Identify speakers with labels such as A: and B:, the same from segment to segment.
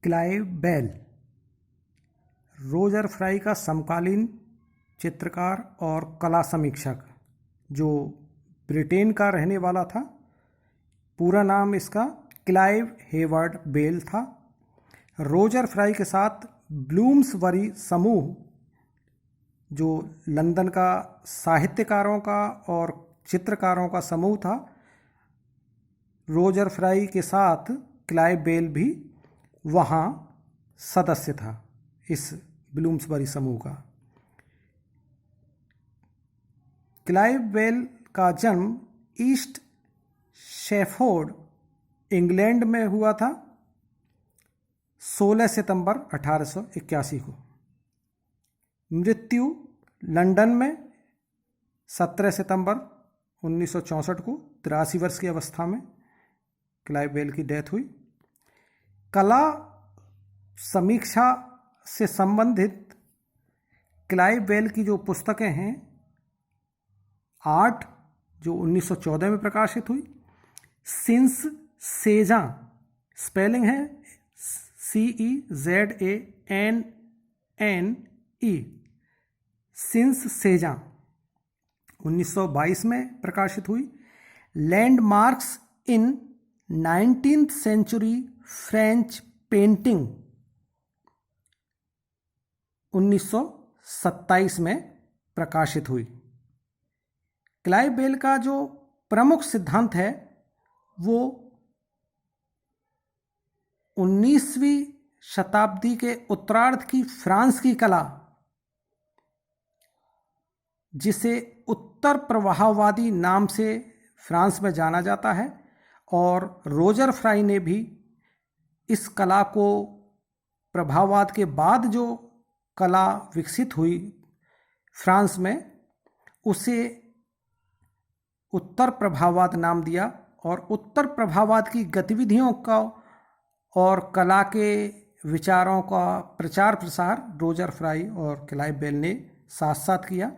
A: Clive bell Roger fry का समकालीन चित्रकार और कला समीक्षक, जो ब्रिटेन का रहने वाला था। पूरा नाम इसका क्लाइव हेवर्ड बेल था। रोजर फ्राई के साथ ब्लूम्सबरी समूह, जो लंदन का साहित्यकारों का और चित्रकारों का समूह था, रोजर फ्राई के साथ क्लाइव बेल भी वहाँ सदस्य था इस ब्लूम्सबरी समूह का। क्लाइव बेल का जन्म ईस्ट शेफोर्ड, इंग्लैंड में हुआ था 16 सितंबर 1881 को। मृत्यु लंदन में 17 सितंबर 1964 को 83 वर्ष की अवस्था में क्लाइव बेल की डेथ हुई। कला समीक्षा से संबंधित क्लाइव बेल की जो पुस्तकें हैं, आर्ट जो 1914 में प्रकाशित हुई, सिंस सेजां, स्पेलिंग है CEZANNE, सिंस सेजां 1922 में प्रकाशित हुई। लैंडमार्क्स इन 19th सेंचुरी फ्रेंच पेंटिंग 1927 में प्रकाशित हुई। क्लाइव बेल का जो प्रमुख सिद्धांत है वो 19वीं शताब्दी के उत्तरार्ध की फ्रांस की कला, जिसे उत्तर प्रवाहवादी नाम से फ्रांस में जाना जाता है, और रोजर फ्राई ने भी इस कला को प्रभाववाद के बाद जो कला विकसित हुई फ्रांस में, उसे उत्तर प्रभाववाद नाम दिया। और उत्तर प्रभाववाद की गतिविधियों का और कला के विचारों का प्रचार प्रसार रोजर फ्राई और क्लाइव बेल ने साथ साथ किया।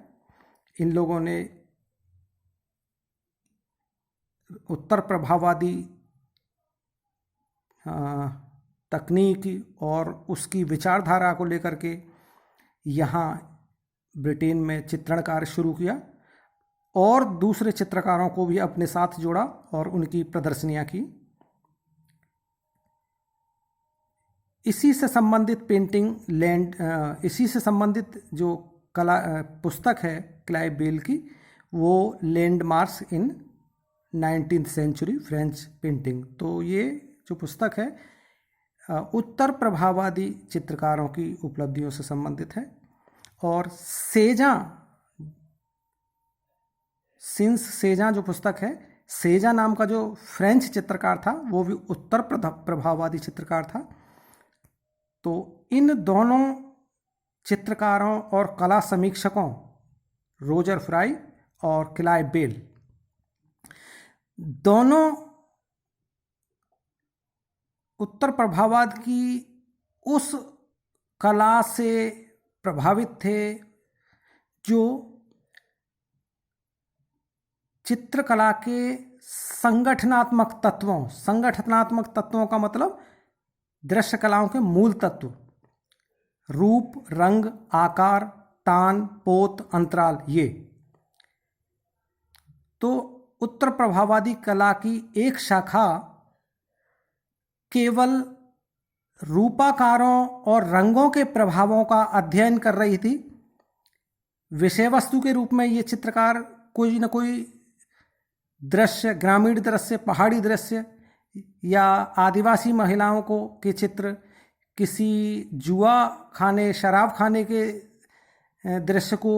A: इन लोगों ने उत्तर प्रभाववादी तकनीक और उसकी विचारधारा को लेकर के यहाँ ब्रिटेन में चित्रण कार्य शुरू किया, और दूसरे चित्रकारों को भी अपने साथ जोड़ा और उनकी प्रदर्शनियाँ की। इसी से संबंधित इसी से संबंधित जो कला पुस्तक है क्लाइव बेल की, वो लैंडमार्क्स इन 19th सेंचुरी फ्रेंच पेंटिंग। तो ये जो पुस्तक है उत्तर प्रभाववादी चित्रकारों की उपलब्धियों से संबंधित है। और सिंस सेजां जो पुस्तक है, सेजा नाम का जो फ्रेंच चित्रकार था वो भी उत्तर प्रभाववादी चित्रकार था। तो इन दोनों चित्रकारों और कला समीक्षकों रोजर फ्राई और क्लाइव बेल, दोनों उत्तर प्रभाववाद की उस कला से प्रभावित थे जो चित्रकला के संगठनात्मक तत्वों का मतलब दृश्य कलाओं के मूल तत्व, रूप, रंग, आकार, तान, पोत, अंतराल, ये तो उत्तर प्रभाववादी कला की एक शाखा केवल रूपाकारों और रंगों के प्रभावों का अध्ययन कर रही थी। विषय वस्तु के रूप में ये चित्रकार कोई न कोई दृश्य, ग्रामीण दृश्य, पहाड़ी दृश्य या आदिवासी महिलाओं के चित्र, किसी जुआ खाने, शराब खाने के दृश्य को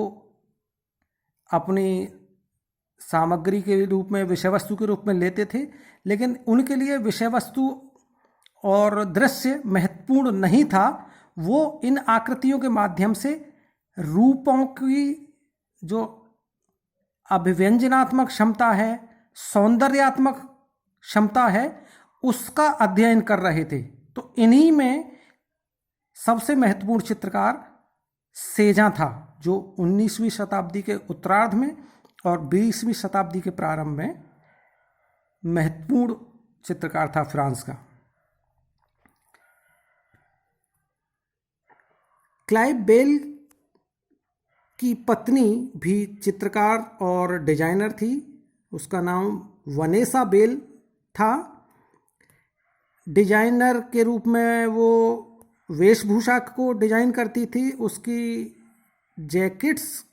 A: अपनी सामग्री के रूप में, विषय वस्तु के रूप में लेते थे। लेकिन उनके लिए विषय वस्तु और दृश्य महत्वपूर्ण नहीं था। वो इन आकृतियों के माध्यम से रूपों की जो अभिव्यंजनात्मक क्षमता है, सौंदर्यात्मक क्षमता है, उसका अध्ययन कर रहे थे। तो इन्हीं में सबसे महत्वपूर्ण चित्रकार सेजां था, जो 19वीं शताब्दी के उत्तरार्ध में और 20वीं शताब्दी के प्रारंभ में महत्वपूर्ण चित्रकार था फ्रांस का। क्लाइव बेल की पत्नी भी चित्रकार और डिजाइनर थी। उसका नाम वनेसा बेल था। डिजाइनर के रूप में वो वेशभूषा को डिजाइन करती थी। उसकी जैकेट्स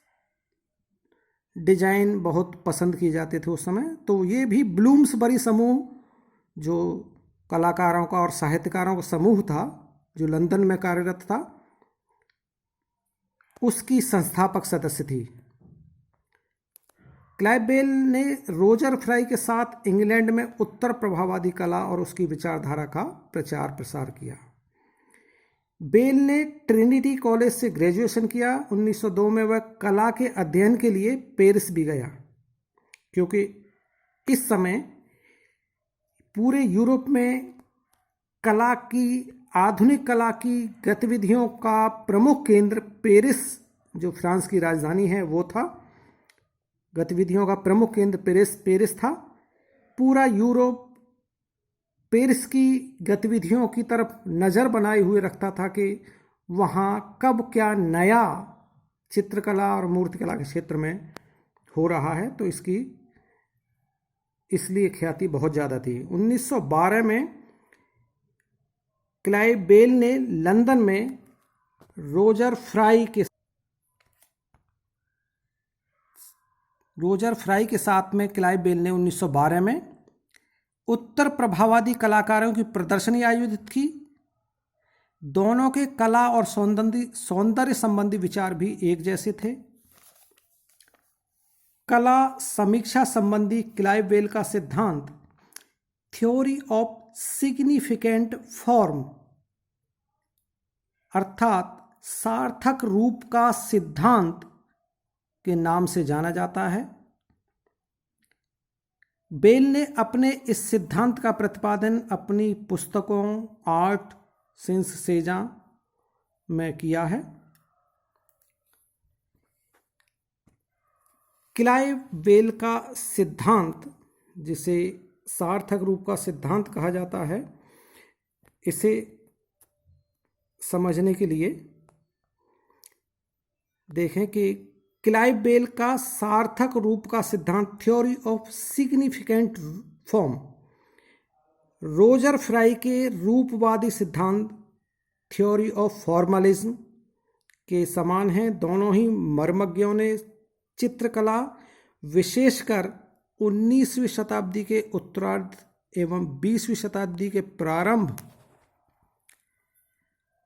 A: डिजाइन बहुत पसंद किए जाते थे उस समय। तो ये भी ब्लूम्सबरी समूह, जो कलाकारों का और साहित्यकारों का समूह था जो लंदन में कार्यरत था, उसकी संस्थापक सदस्य थी। क्लाइव बेल ने रोजर फ्राई के साथ इंग्लैंड में उत्तर प्रभाववादी कला और उसकी विचारधारा का प्रचार प्रसार किया। बेल ने ट्रिनिटी कॉलेज से ग्रेजुएशन किया। 1902 में वह कला के अध्ययन के लिए पेरिस भी गया, क्योंकि इस समय पूरे यूरोप में कला की, आधुनिक कला की गतिविधियों का प्रमुख केंद्र पेरिस, जो फ्रांस की राजधानी है, वो था। गतिविधियों का प्रमुख केंद्र पेरिस था। पूरा यूरोप पेरिस की गतिविधियों की तरफ नज़र बनाए हुए रखता था कि वहाँ कब क्या नया चित्रकला और मूर्तिकला के क्षेत्र में हो रहा है। तो इसलिए ख्याति बहुत ज़्यादा थी। 1912 में क्लाइव बेल ने लंदन में रोजर फ्राई के साथ में क्लाइव बेल ने 1912 में उत्तर प्रभाववादी कलाकारों की प्रदर्शनी आयोजित की। दोनों के कला और सौंदर्य संबंधी विचार भी एक जैसे थे। कला समीक्षा संबंधी क्लाइव बेल का सिद्धांत थ्योरी ऑफ सिग्निफिकेंट फॉर्म, अर्थात सार्थक रूप का सिद्धांत के नाम से जाना जाता है। बेल ने अपने इस सिद्धांत का प्रतिपादन अपनी पुस्तकों आर्ट सिंस सेजा में किया है। क्लाइव बेल का सिद्धांत, जिसे सार्थक रूप का सिद्धांत कहा जाता है, इसे समझने के लिए देखें कि क्लाइव बेल का सार्थक रूप का सिद्धांत theory of significant form Roger fry के रूपवादी सिद्धांत थ्योरी ऑफ फॉर्मलिज्म के समान है। दोनों ही मर्मज्ञों ने चित्रकला, विशेषकर 19वीं शताब्दी के उत्तरार्ध एवं 20वीं शताब्दी के प्रारंभ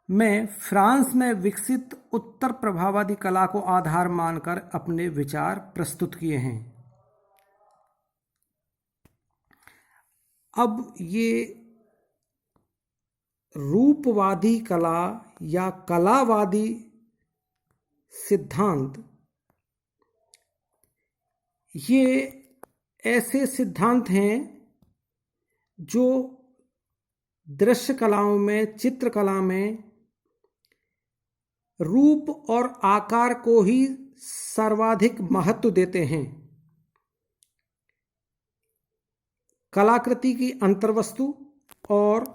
A: में फ्रांस में विकसित उत्तर प्रभाववादी कला को आधार मानकर अपने विचार प्रस्तुत किए हैं। अब ये रूपवादी कला या कलावादी सिद्धांत, ये ऐसे सिद्धांत हैं जो दृश्य कलाओं में, चित्रकला में रूप और आकार को ही सर्वाधिक महत्व देते हैं। कलाकृति की अंतर्वस्तु और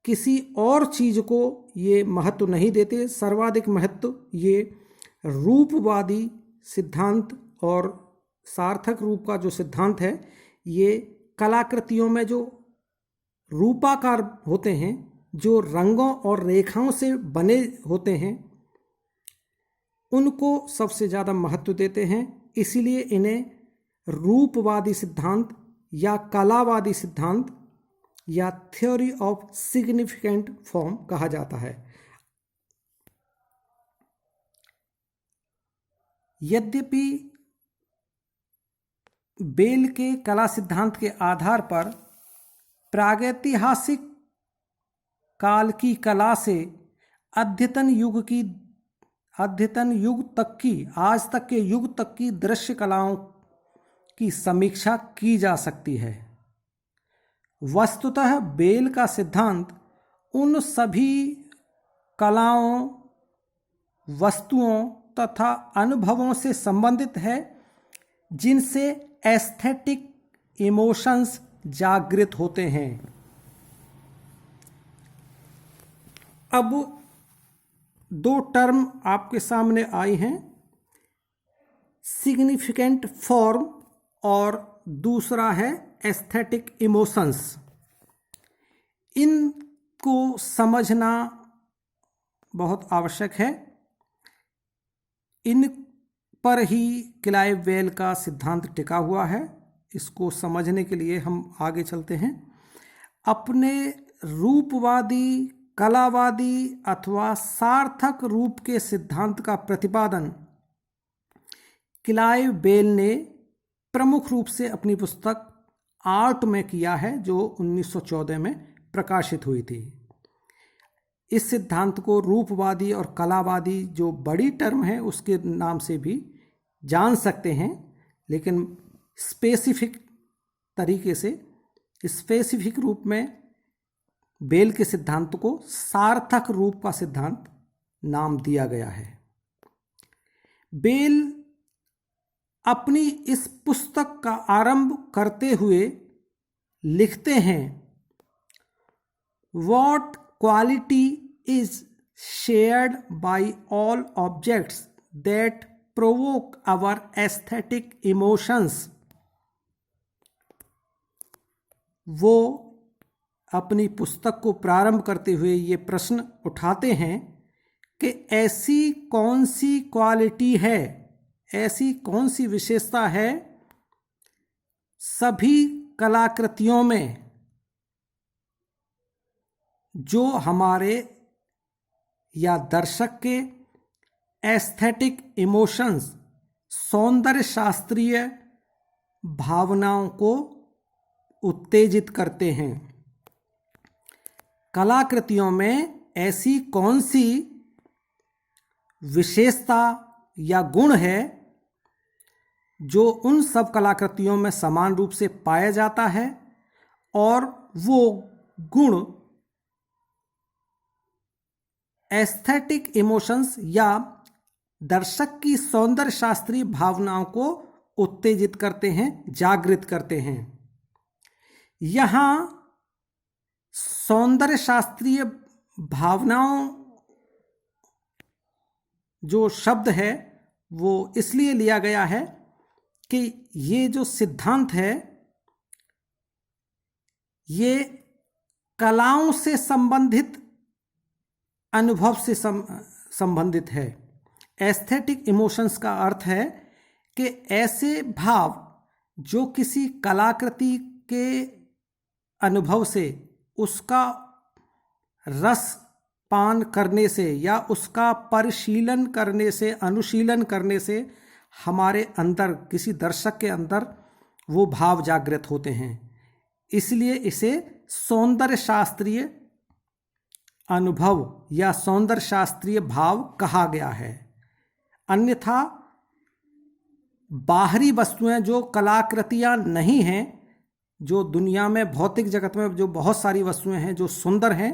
A: किसी और चीज को ये महत्व नहीं देते। सर्वाधिक महत्व ये रूपवादी सिद्धांत और सार्थक रूप का जो सिद्धांत है, ये कलाकृतियों में जो रूपाकार होते हैं, जो रंगों और रेखाओं से बने होते हैं, उनको सबसे ज़्यादा महत्व देते हैं। इसीलिए इन्हें रूपवादी सिद्धांत या कलावादी सिद्धांत या थ्योरी ऑफ सिग्निफिकेंट फॉर्म कहा जाता है। यद्यपि बेल के कला सिद्धांत के आधार पर प्रागैतिहासिक काल की कला से अद्यतन युग तक की, आज तक के युग तक की दृश्य कलाओं की समीक्षा की जा सकती है, वस्तुतः बेल का सिद्धांत उन सभी कलाओं, वस्तुओं तथा अनुभवों से संबंधित है जिनसे एस्थेटिक इमोशंस जागृत होते हैं। अब दो टर्म आपके सामने आई हैं, सिग्निफिकेंट फॉर्म और दूसरा है एस्थेटिक इमोशंस। इनको समझना बहुत आवश्यक है। इन पर ही क्लाइव बेल का सिद्धांत टिका हुआ है। इसको समझने के लिए हम आगे चलते हैं। अपने रूपवादी, कलावादी अथवा सार्थक रूप के सिद्धांत का प्रतिपादन क्लाइव बेल ने प्रमुख रूप से अपनी पुस्तक आर्ट में किया है, जो 1914 में प्रकाशित हुई थी। इस सिद्धांत को रूपवादी और कलावादी, जो बड़ी टर्म है, उसके नाम से भी जान सकते हैं, लेकिन स्पेसिफिक तरीके से, स्पेसिफिक रूप में बेल के सिद्धांत को सार्थक रूप का सिद्धांत नाम दिया गया है। बेल अपनी इस पुस्तक का आरंभ करते हुए लिखते हैं, What quality is shared by all objects that provoke our aesthetic emotions? वो अपनी पुस्तक को प्रारंभ करते हुए ये प्रश्न उठाते हैं कि ऐसी कौन सी क्वालिटी है, ऐसी कौन सी विशेषता है सभी कलाकृतियों में जो हमारे या दर्शक के एस्थेटिक इमोशंस, सौंदर्य शास्त्रीय भावनाओं को उत्तेजित करते हैं। कलाकृतियों में ऐसी कौन सी विशेषता या गुण है जो उन सब कलाकृतियों में समान रूप से पाया जाता है, और वो गुण एस्थेटिक इमोशंस या दर्शक की सौंदर्य शास्त्रीय भावनाओं को उत्तेजित करते हैं, जागृत करते हैं। यहाँ सौंदर्य शास्त्रीय भावनाओं जो शब्द है वो इसलिए लिया गया है कि ये जो सिद्धांत है ये कलाओं से संबंधित अनुभव से संबंधित है। एस्थेटिक इमोशंस का अर्थ है कि ऐसे भाव जो किसी कलाकृति के अनुभव से, उसका रस पान करने से या उसका परिशीलन करने से, अनुशीलन करने से हमारे अंदर, किसी दर्शक के अंदर वो भाव जागृत होते हैं। इसलिए इसे सौंदर्य शास्त्रीय अनुभव या सौंदर्य शास्त्रीय भाव कहा गया है। अन्यथा बाहरी वस्तुएं जो कलाकृतियां नहीं हैं, जो दुनिया में भौतिक जगत में जो बहुत सारी वस्तुएं हैं जो सुंदर हैं,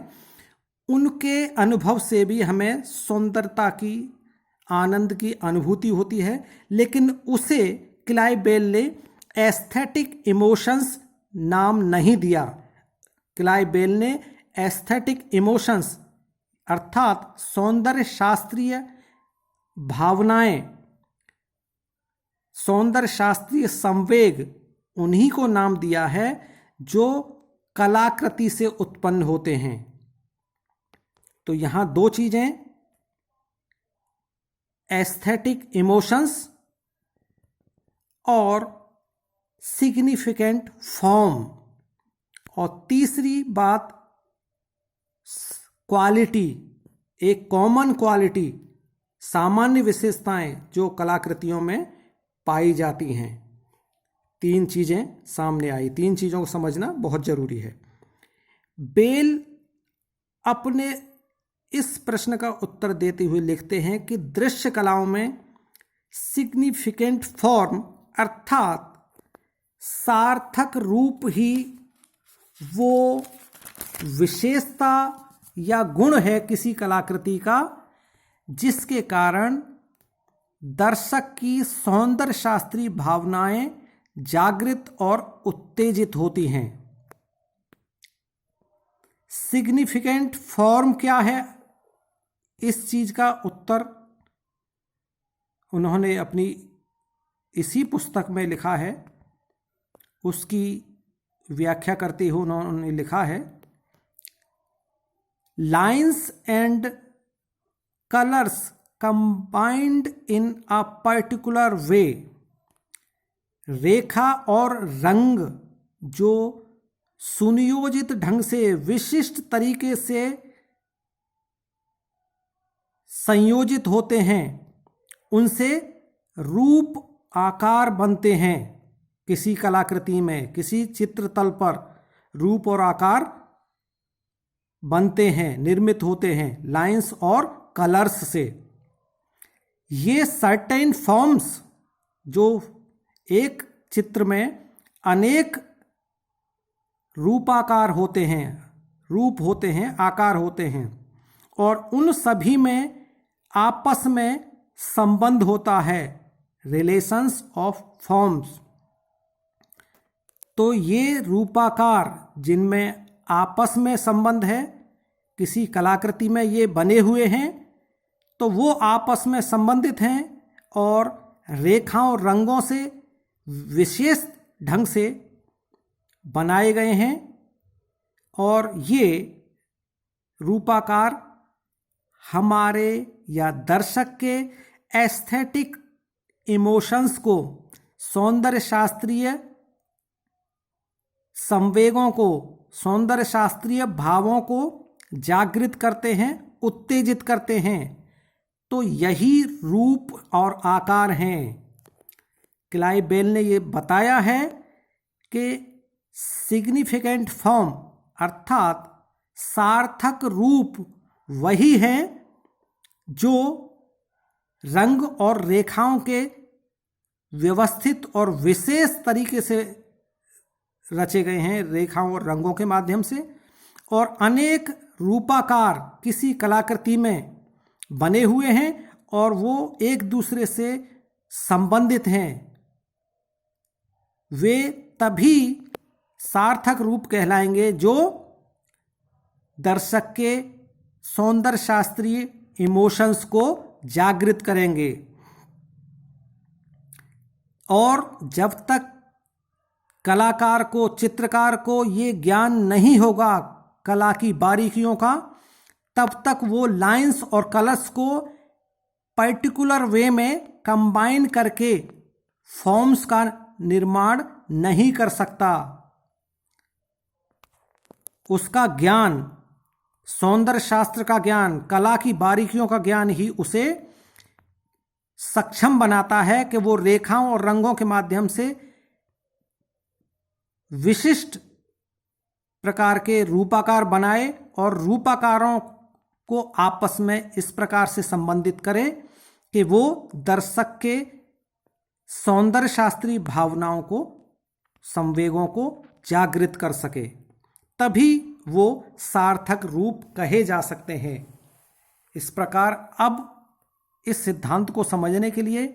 A: उनके अनुभव से भी हमें सुंदरता की, आनंद की अनुभूति होती है, लेकिन उसे क्लाइव बेल ने एस्थेटिक इमोशंस नाम नहीं दिया। क्लाइव बेल ने एस्थेटिक इमोशंस अर्थात सौंदर्य शास्त्रीय भावनाएं, सौंदर्य शास्त्रीय संवेग, उन्हीं को नाम दिया है जो कलाकृति से उत्पन्न होते हैं। तो यहां दो चीजें, एस्थेटिक इमोशंस और सिग्निफिकेंट फॉर्म, और तीसरी बात क्वालिटी, एक कॉमन क्वालिटी, सामान्य विशेषताएं जो कलाकृतियों में पाई जाती हैं। तीन चीजें सामने आई, तीन चीजों को समझना बहुत जरूरी है। बेल अपने इस प्रश्न का उत्तर देते हुए लिखते हैं कि दृश्य कलाओं में सिग्निफिकेंट फॉर्म अर्थात सार्थक रूप ही वो विशेषता या गुण है किसी कलाकृति का जिसके कारण दर्शक की सौंदर्य शास्त्रीय भावनाएं जागृत और उत्तेजित होती हैं। सिग्निफिकेंट फॉर्म क्या है? इस चीज का उत्तर उन्होंने अपनी इसी पुस्तक में लिखा है। उसकी व्याख्या करते हुए उन्होंने लिखा है, lines and colours combined in a particular way, रेखा और रंग जो सुनियोजित ढंग से विशिष्ट तरीके से संयोजित होते हैं, उनसे रूप आकार बनते हैं। किसी कलाकृति में, किसी चित्रतल पर रूप और आकार बनते हैं, निर्मित होते हैं लाइंस और कलर्स से। ये सर्टेन फॉर्म्स जो एक चित्र में अनेक रूपाकार होते हैं, रूप होते हैं, आकार होते हैं, और उन सभी में आपस में संबंध होता है, रिलेशंस ऑफ फॉर्म्स। तो ये रूपाकार जिनमें आपस में संबंध है, किसी कलाकृति में ये बने हुए हैं, तो वो आपस में संबंधित हैं और रेखाओं रंगों से विशेष ढंग से बनाए गए हैं। और ये रूपाकार हमारे या दर्शक के एस्थेटिक इमोशंस को, सौंदर्य शास्त्रीय संवेगों को, सौंदर्य शास्त्रीय भावों को जागृत करते हैं, उत्तेजित करते हैं। तो यही रूप और आकार हैं। क्लाइव बेल ने ये बताया है कि सिग्निफिकेंट फॉर्म अर्थात सार्थक रूप वही है जो रंग और रेखाओं के व्यवस्थित और विशेष तरीके से रचे गए हैं, रेखाओं और रंगों के माध्यम से, और अनेक रूपाकार किसी कलाकृति में बने हुए हैं और वो एक दूसरे से संबंधित हैं। वे तभी सार्थक रूप कहलाएंगे जो दर्शक के सौंदर्य शास्त्रीय इमोशंस को जागृत करेंगे। और जब तक कलाकार को, चित्रकार को ये ज्ञान नहीं होगा कला की बारीकियों का, तब तक वो लाइंस और कलर्स को पर्टिकुलर वे में कंबाइन करके फॉर्म्स का निर्माण नहीं कर सकता। उसका ज्ञान, सौंदर्य शास्त्र का ज्ञान, कला की बारीकियों का ज्ञान ही उसे सक्षम बनाता है कि वो रेखाओं और रंगों के माध्यम से विशिष्ट प्रकार के रूपाकार बनाए और रूपाकारों को आपस में इस प्रकार से संबंधित करे कि वो दर्शक के सौंदर्य शास्त्रीय भावनाओं को, संवेगों को जागृत कर सके। तभी वो सार्थक रूप कहे जा सकते हैं। इस प्रकार अब इस सिद्धांत को समझने के लिए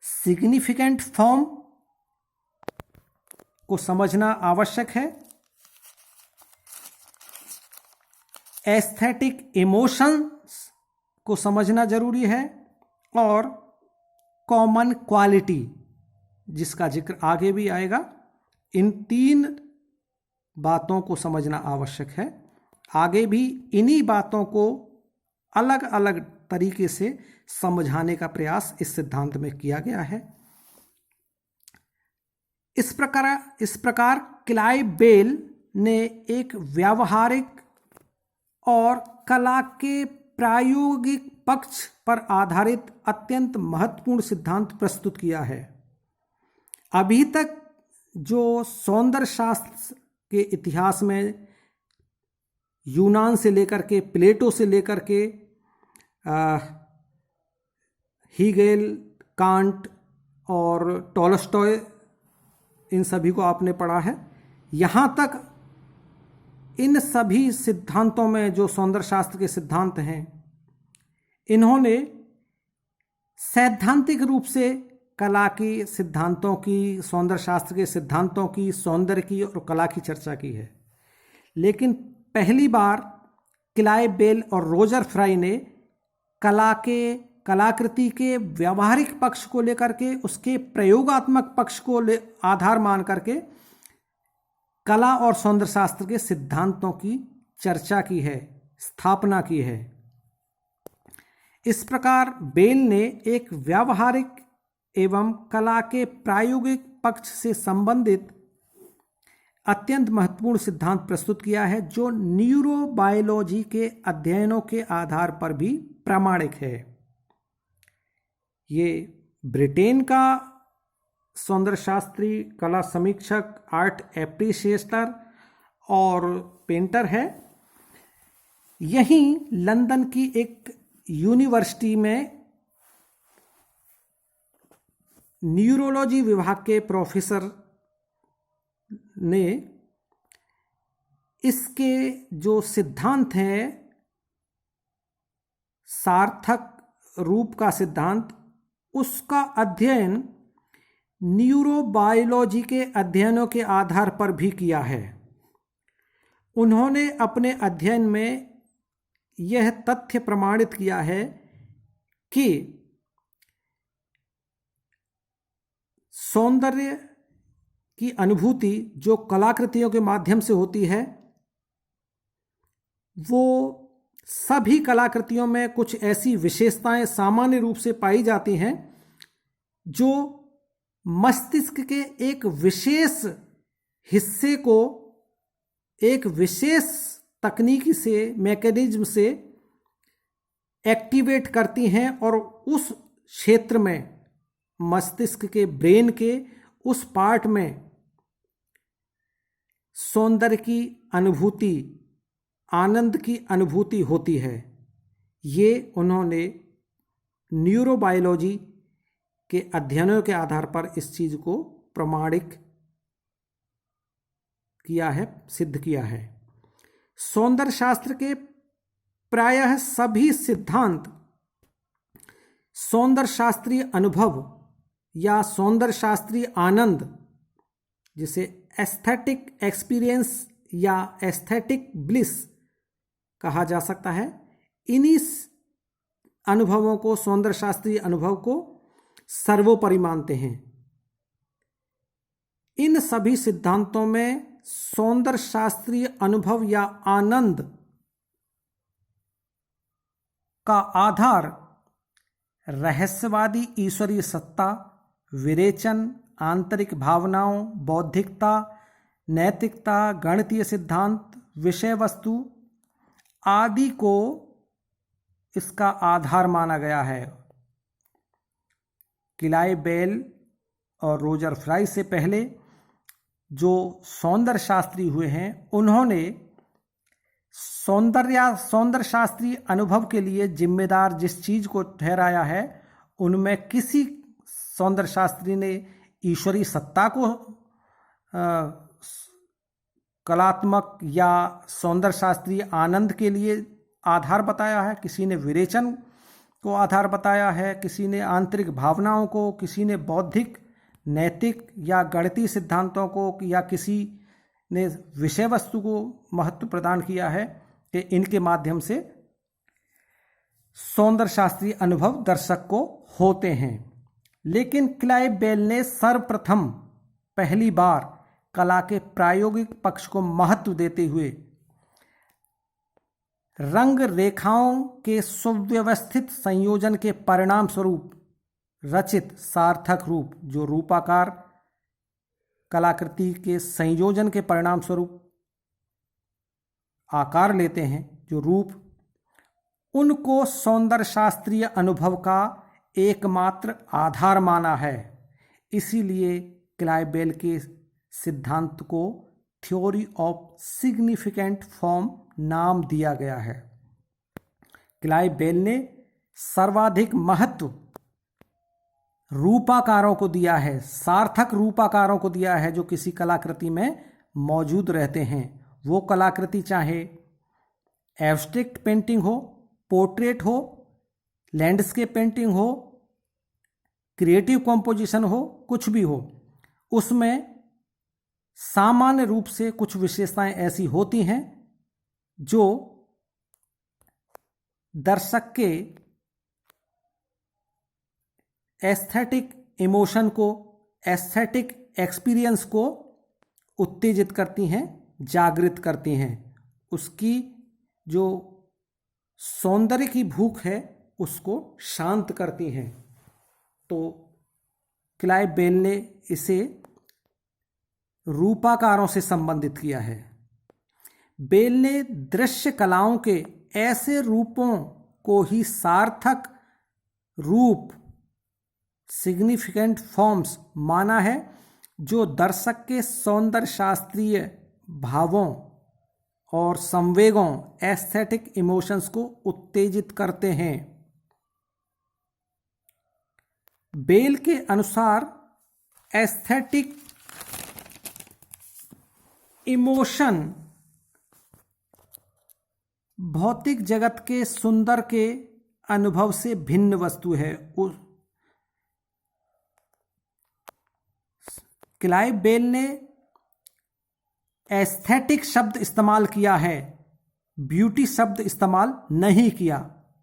A: सिग्निफिकेंट फॉर्म को समझना आवश्यक है, एस्थेटिक इमोशंस को समझना जरूरी है, और कॉमन क्वालिटी जिसका जिक्र आगे भी आएगा, इन तीन बातों को समझना आवश्यक है। आगे भी इन्हीं बातों को अलग अलग तरीके से समझाने का प्रयास इस सिद्धांत में किया गया है। इस प्रकार क्लाइव बेल ने एक व्यावहारिक और कला के प्रायोगिक पक्ष पर आधारित अत्यंत महत्वपूर्ण सिद्धांत प्रस्तुत किया है। अभी तक जो सौंदर्य शास्त्र के इतिहास में यूनान से लेकर के, प्लेटो से लेकर के हीगेल, कांट और टॉलस्टॉय, इन सभी को आपने पढ़ा है। यहाँ तक इन सभी सिद्धांतों में जो सौंदर्य शास्त्र के सिद्धांत हैं, इन्होंने सैद्धांतिक रूप से कला की सिद्धांतों की, सौंदर्य शास्त्र के सिद्धांतों की, सौंदर्य की और कला की चर्चा की है। लेकिन पहली बार क्लाइव बेल और रोजर फ्राई ने कलाकृति के व्यावहारिक पक्ष को लेकर के, उसके प्रयोगात्मक पक्ष को आधार मान करके कला और सौंदर्य शास्त्र के सिद्धांतों की चर्चा की है, स्थापना की है। इस प्रकार बेल ने एक व्यावहारिक एवं कला के प्रायोगिक पक्ष से संबंधित अत्यंत महत्वपूर्ण सिद्धांत प्रस्तुत किया है, जो न्यूरोबायोलॉजी के अध्ययनों के आधार पर भी प्रामाणिक है। ये ब्रिटेन का सौंदर्य शास्त्री, कला समीक्षक, आर्ट एप्रिशिएटर और पेंटर है। यहीं लंदन की एक यूनिवर्सिटी में न्यूरोलॉजी विभाग के प्रोफेसर ने इसके जो सिद्धांत हैं, सार्थक रूप का सिद्धांत, उसका अध्ययन न्यूरोबायोलॉजी के अध्ययनों के आधार पर भी किया है। उन्होंने अपने अध्ययन में यह तथ्य प्रमाणित किया है कि सौंदर्य की अनुभूति जो कलाकृतियों के माध्यम से होती है, वो सभी कलाकृतियों में कुछ ऐसी विशेषताएं सामान्य रूप से पाई जाती हैं जो मस्तिष्क के एक विशेष हिस्से को एक विशेष तकनीकी से, मैकेनिज्म से एक्टिवेट करती हैं और उस क्षेत्र में, मस्तिष्क के ब्रेन के उस पार्ट में सौंदर्य की अनुभूति, आनंद की अनुभूति होती है। ये उन्होंने न्यूरोबायोलॉजी के अध्ययनों के आधार पर इस चीज को प्रमाणिक किया है, सिद्ध किया है। सौंदर्य शास्त्र के प्रायः सभी सिद्धांत सौंदर्य शास्त्रीय अनुभव या सौंदर्य शास्त्रीय आनंद, जिसे एस्थेटिक एक्सपीरियंस या एस्थेटिक ब्लिस कहा जा सकता है, इन्हीं अनुभवों को, सौंदर्य शास्त्रीय अनुभव को सर्वोपरि मानते हैं। इन सभी सिद्धांतों में सौंदर्य शास्त्रीय अनुभव या आनंद का आधार रहस्यवादी ईश्वरीय सत्ता, विरेचन, आंतरिक भावनाओं, बौद्धिकता, नैतिकता, गणितीय सिद्धांत, विषय वस्तु आदि को इसका आधार माना गया है। क्लाइव बेल और रोजर फ्राई से पहले जो सौंदर्य शास्त्री हुए हैं, उन्होंने सौंदर्य शास्त्रीय अनुभव के लिए जिम्मेदार जिस चीज को ठहराया है, उनमें किसी सौंदर्य शास्त्री ने ईश्वरीय सत्ता को कलात्मक या सौंदर्य शास्त्रीय आनंद के लिए आधार बताया है, किसी ने विरेचन को आधार बताया है, किसी ने आंतरिक भावनाओं को, किसी ने बौद्धिक, नैतिक या गणितीय सिद्धांतों को, या किसी ने विषय वस्तु को महत्व प्रदान किया है कि इनके माध्यम से सौंदर्य शास्त्रीय अनुभव दर्शक को होते हैं। लेकिन क्लाइव बेल ने सर्वप्रथम पहली बार कला के प्रायोगिक पक्ष को महत्व देते हुए रंग रेखाओं के सुव्यवस्थित संयोजन के परिणाम स्वरूप रचित सार्थक रूप, जो रूपाकार कलाकृति के संयोजन के परिणाम स्वरूप आकार लेते हैं, जो रूप, उनको सौंदर्य शास्त्रीय अनुभव का एकमात्र आधार माना है। इसीलिए क्लाइव बेल के सिद्धांत को थ्योरी ऑफ सिग्निफिकेंट फॉर्म नाम दिया गया है। क्लाइव बेल ने सर्वाधिक महत्व रूपाकारों को दिया है, सार्थक रूपाकारों को दिया है, जो किसी कलाकृति में मौजूद रहते हैं। वो कलाकृति चाहे एब्स्ट्रैक्ट पेंटिंग हो, पोर्ट्रेट हो, लैंडस्केप पेंटिंग हो, क्रिएटिव कॉम्पोजिशन हो, कुछ भी हो, उसमें सामान्य रूप से कुछ विशेषताएं ऐसी होती हैं जो दर्शक के एस्थेटिक इमोशन को, एस्थेटिक एक्सपीरियंस को उत्तेजित करती हैं, जागृत करती हैं। उसकी जो सौंदर्य की भूख है उसको शांत करती हैं। तो क्लाइव बेल ने इसे रूपाकारों से संबंधित किया है। बेल ने दृश्य कलाओं के ऐसे रूपों को ही सार्थक रूप, सिग्निफिकेंट फॉर्म्स माना है जो दर्शक के सौंदर्य शास्त्रीय भावों और संवेगों, एस्थेटिक इमोशंस को उत्तेजित करते हैं। बेल के अनुसार एस्थेटिक इमोशन भौतिक जगत के सुंदर के अनुभव से भिन्न वस्तु है। क्लाइव बेल ने एस्थेटिक शब्द इस्तेमाल किया है, ब्यूटी शब्द इस्तेमाल नहीं किया,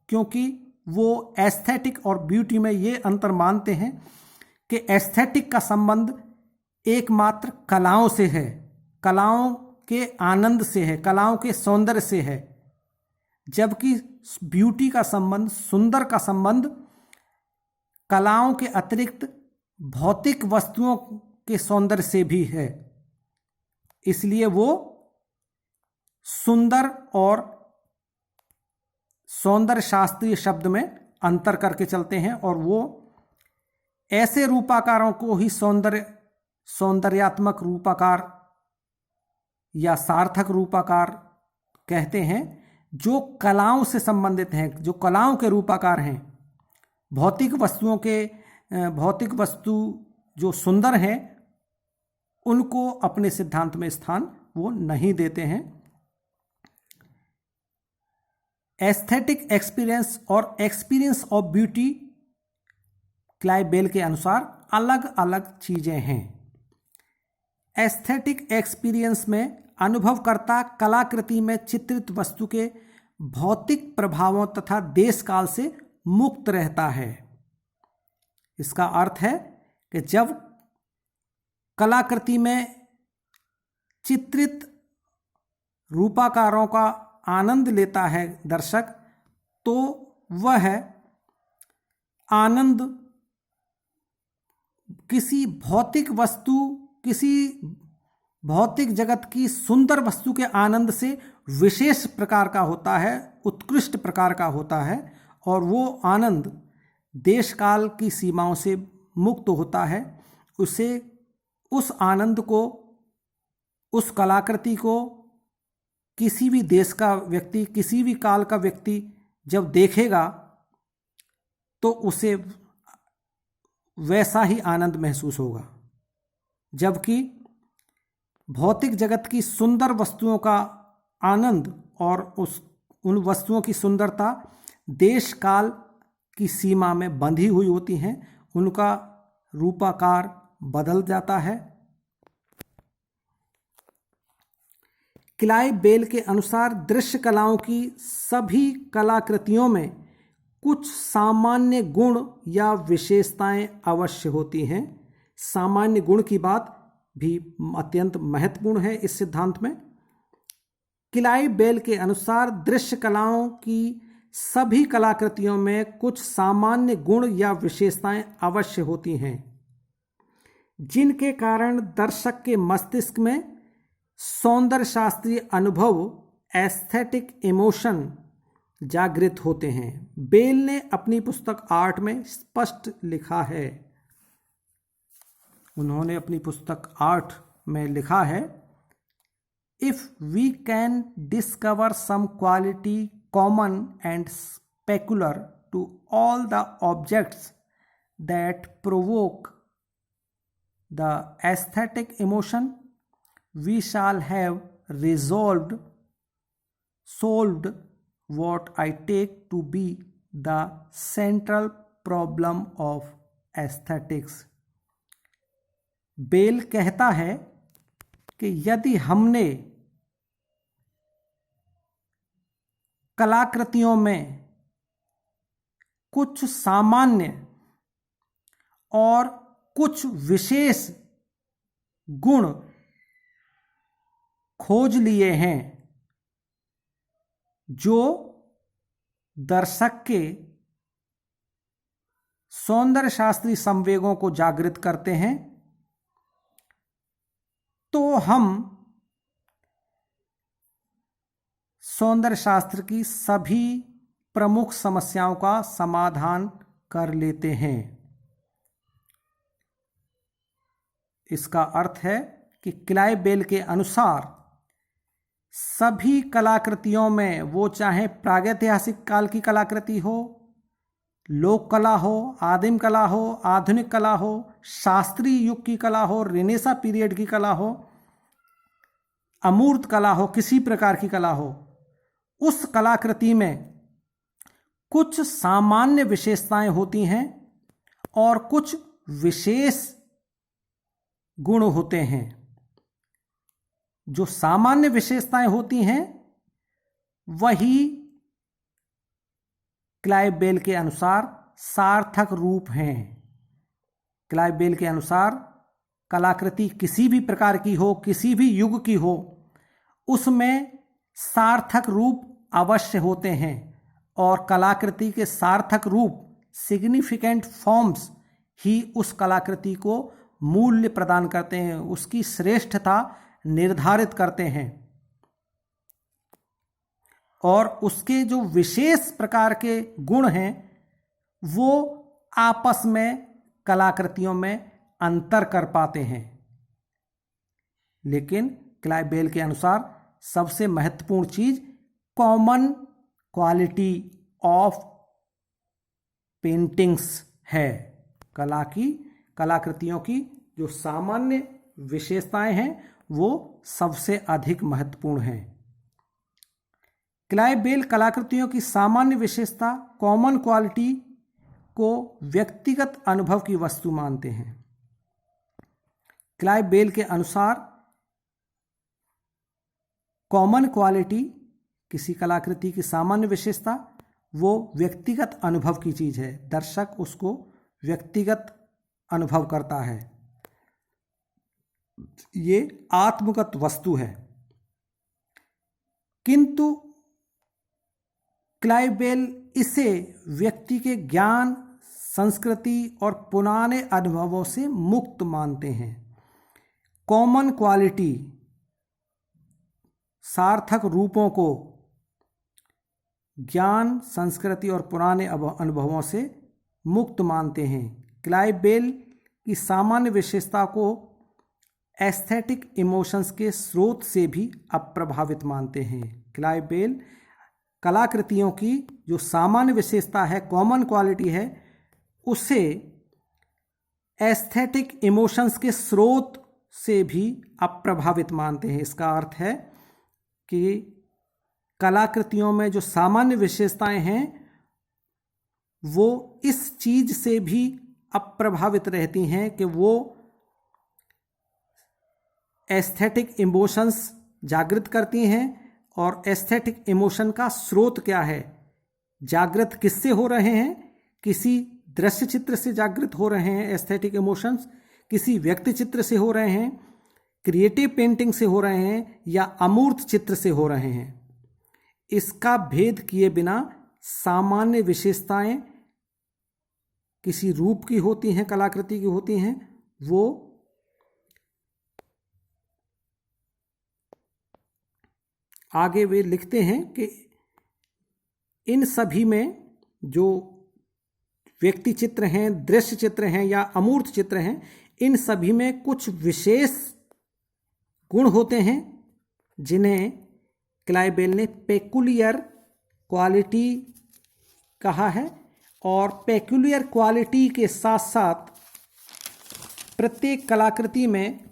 A: क्योंकि वो एस्थेटिक और ब्यूटी में ये अंतर मानते हैं कि एस्थेटिक का संबंध एकमात्र कलाओं से है, कलाओं के आनंद से है, कलाओं के सौंदर्य से है, जबकि ब्यूटी का संबंध, सुंदर का संबंध कलाओं के अतिरिक्त भौतिक वस्तुओं के सौंदर्य से भी है। इसलिए वो सुंदर और सौंदर्य शास्त्रीय शब्द में अंतर करके चलते हैं, और वो ऐसे रूपाकारों को ही सौंदर्यात्मक रूपाकार या सार्थक रूपाकार कहते हैं जो कलाओं से संबंधित हैं, जो कलाओं के रूपाकार हैं। भौतिक वस्तु जो सुंदर हैं उनको अपने सिद्धांत में स्थान वो नहीं देते हैं। एस्थेटिक एक्सपीरियंस और experience of beauty Clive Bell के अनुसार अलग अलग चीजें हैं। एस्थेटिक एक्सपीरियंस में अनुभवकर्ता कलाकृति में चित्रित वस्तु के भौतिक प्रभावों तथा देश काल से मुक्त रहता है। इसका अर्थ है कि जब कलाकृति में चित्रित रूपाकारों का आनंद लेता है दर्शक, तो वह आनंद किसी भौतिक जगत की सुंदर वस्तु के आनंद से विशेष प्रकार का होता है, उत्कृष्ट प्रकार का होता है, और वो आनंद देश काल की सीमाओं से मुक्त होता है। उस आनंद को, उस कलाकृति को किसी भी देश का व्यक्ति, किसी भी काल का व्यक्ति जब देखेगा तो उसे वैसा ही आनंद महसूस होगा। जबकि भौतिक जगत की सुंदर वस्तुओं का आनंद और उन वस्तुओं की सुंदरता देश काल की सीमा में बंधी हुई होती हैं, उनका रूपाकार बदल जाता है। क्लाइव बेल के अनुसार दृश्य कलाओं की सभी कलाकृतियों में कुछ सामान्य गुण या विशेषताएं अवश्य होती हैं। सामान्य गुण की बात भी अत्यंत महत्वपूर्ण है इस सिद्धांत में। क्लाइव बेल के अनुसार दृश्य कलाओं की सभी कलाकृतियों में कुछ सामान्य गुण या विशेषताएं अवश्य होती हैं, जिनके कारण दर्शक के मस्तिष्क में सौंदर्य शास्त्रीय अनुभव, एस्थेटिक इमोशन जागृत होते हैं। बेल ने अपनी पुस्तक आर्ट में स्पष्ट लिखा है, उन्होंने अपनी पुस्तक आर्ट में लिखा है, if we can discover some quality common and peculiar to all the objects that provoke the aesthetic emotion, we shall have solved what I take to be the central problem of aesthetics। Bell कहता है कि यदि हमने कलाकृतियों में कुछ सामान्य और कुछ विशेष गुण खोज लिए हैं जो दर्शक के सौंदर्य शास्त्रीय संवेगों को जागृत करते हैं, तो हम सौंदर्य शास्त्र की सभी प्रमुख समस्याओं का समाधान कर लेते हैं। इसका अर्थ है कि क्लाइव बेल के अनुसार सभी कलाकृतियों में, वो चाहे प्रागैतिहासिक काल की कलाकृति हो, लोक कला हो, आदिम कला हो, आधुनिक कला हो, शास्त्रीय युग की कला हो, रेनेसा पीरियड की कला हो, अमूर्त कला हो, किसी प्रकार की कला हो, उस कलाकृति में कुछ सामान्य विशेषताएं होती हैं और कुछ विशेष गुण होते हैं। जो सामान्य विशेषताएं होती हैं वही क्लाइव बेल के अनुसार सार्थक रूप हैं। क्लाइव बेल के अनुसार कलाकृति किसी भी प्रकार की हो, किसी भी युग की हो, उसमें सार्थक रूप अवश्य होते हैं और कलाकृति के सार्थक रूप, सिग्निफिकेंट फॉर्म्स ही उस कलाकृति को मूल्य प्रदान करते हैं, उसकी श्रेष्ठता निर्धारित करते हैं। और उसके जो विशेष प्रकार के गुण हैं वो आपस में कलाकृतियों में अंतर कर पाते हैं। लेकिन क्लाइव बेल के अनुसार सबसे महत्वपूर्ण चीज कॉमन क्वालिटी ऑफ पेंटिंग्स है। कलाकृतियों की जो सामान्य विशेषताएं हैं वो सबसे अधिक महत्वपूर्ण हैं। क्लाइव बेल कलाकृतियों की सामान्य विशेषता, कॉमन क्वालिटी को व्यक्तिगत अनुभव की वस्तु मानते हैं। क्लाइव बेल के अनुसार कॉमन क्वालिटी, किसी कलाकृति की सामान्य विशेषता, वो व्यक्तिगत अनुभव की चीज है। दर्शक उसको व्यक्तिगत अनुभव करता है, ये आत्मगत वस्तु है। किंतु क्लाइव बेल इसे व्यक्ति के ज्ञान, संस्कृति और पुराने अनुभवों से मुक्त मानते हैं। कॉमन क्वालिटी, सार्थक रूपों को ज्ञान, संस्कृति और पुराने अनुभवों से मुक्त मानते हैं। क्लाइव बेल की सामान्य विशेषता को एस्थेटिक इमोशंस के स्रोत से भी अप्रभावित मानते हैं। क्लाइव बेल कलाकृतियों की जो सामान्य विशेषता है, कॉमन क्वालिटी है, उसे एस्थेटिक इमोशंस के स्रोत से भी अप्रभावित मानते हैं। इसका अर्थ है कि कलाकृतियों में जो सामान्य विशेषताएं हैं वो इस चीज से भी अप्रभावित रहती हैं कि वो एस्थेटिक इमोशंस जागृत करती हैं। और एस्थेटिक इमोशन का स्रोत क्या है, जागृत किससे हो रहे हैं? किसी दृश्य चित्र से जागृत हो रहे हैं एस्थेटिक इमोशंस, किसी व्यक्ति चित्र से हो रहे हैं, क्रिएटिव पेंटिंग से हो रहे हैं, या अमूर्त चित्र से हो रहे हैं। इसका भेद किए बिना सामान्य विशेषताएं किसी रूप की होती हैं, कलाकृति की होती हैं, वो आगे वे लिखते हैं कि इन सभी में जो व्यक्ति चित्र हैं, दृश्य चित्र हैं या अमूर्त चित्र हैं, इन सभी में कुछ विशेष गुण होते हैं जिन्हें क्लाइव बेल ने पेकुलियर क्वालिटी कहा है। और पेकुलियर क्वालिटी के साथ साथ प्रत्येक कलाकृति में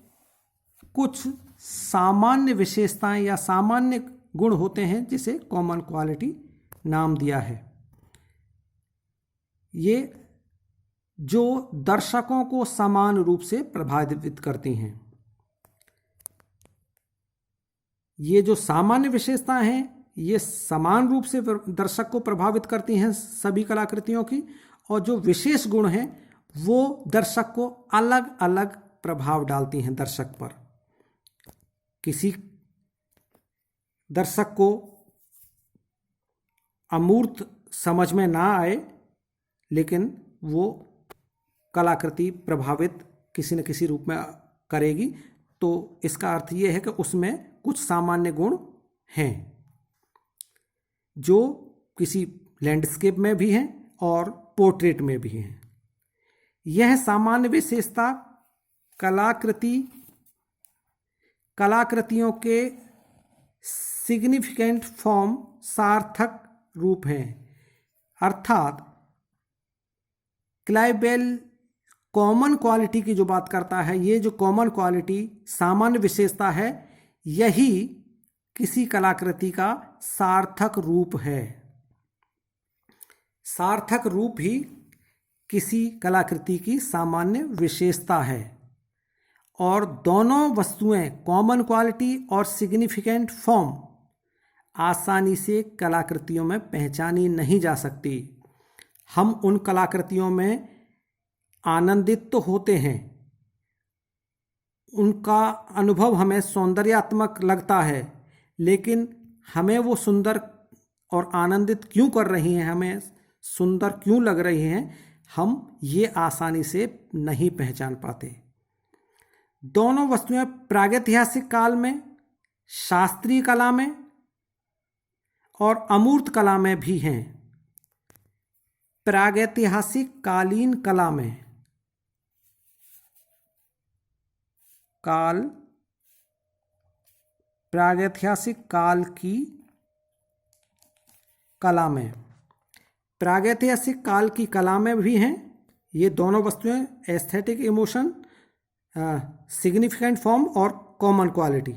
A: कुछ सामान्य विशेषताएं या सामान्य गुण होते हैं जिसे कॉमन क्वालिटी नाम दिया है। ये जो दर्शकों को समान रूप से प्रभावित करती हैं। ये जो सामान्य विशेषताएं हैं ये समान रूप से दर्शक को प्रभावित करती हैं सभी कलाकृतियों की, और जो विशेष गुण हैं वो दर्शक को अलग अलग प्रभाव डालती हैं दर्शक पर। किसी दर्शक को अमूर्त समझ में ना आए, लेकिन वो कलाकृति प्रभावित किसी न किसी रूप में करेगी, तो इसका अर्थ ये है कि उसमें कुछ सामान्य गुण हैं जो किसी लैंडस्केप में भी हैं और पोर्ट्रेट में भी हैं। यह सामान्य विशेषता कलाकृतियों के सिग्निफिकेंट फॉर्म, सार्थक रूप हैं। अर्थात क्लाइबेल कॉमन क्वालिटी की जो बात करता है, ये जो कॉमन क्वालिटी, सामान्य विशेषता है, यही किसी कलाकृति का सार्थक रूप है। सार्थक रूप ही किसी कलाकृति की सामान्य विशेषता है। और दोनों वस्तुएं, कॉमन क्वालिटी और सिग्निफिकेंट फॉर्म, आसानी से कलाकृतियों में पहचानी नहीं जा सकती। हम उन कलाकृतियों में आनंदित तो होते हैं, उनका अनुभव हमें सौंदर्यात्मक लगता है, लेकिन हमें वो सुंदर और आनंदित क्यों कर रही हैं, हमें सुंदर क्यों लग रही हैं, हम ये आसानी से नहीं पहचान पाते। दोनों वस्तुएं प्रागैतिहासिक काल में, शास्त्रीय कला में और अमूर्त कला में भी हैं। प्रागैतिहासिक कालीन कला में, प्रागैतिहासिक काल की कला में, प्रागैतिहासिक काल की कला में भी हैं ये दोनों वस्तुएं, एस्थेटिक इमोशन, सिग्निफिकेंट फॉर्म और कॉमन क्वालिटी।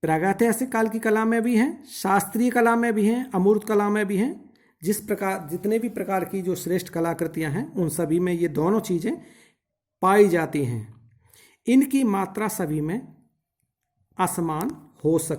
A: प्रागैतिहासिक काल की कला में भी हैं, शास्त्रीय कला में भी हैं, अमूर्त कला में भी हैं। जितने भी प्रकार की जो श्रेष्ठ कलाकृतियां हैं, उन सभी में ये दोनों चीज़ें पाई जाती हैं। इनकी मात्रा सभी में असमान हो सकती है।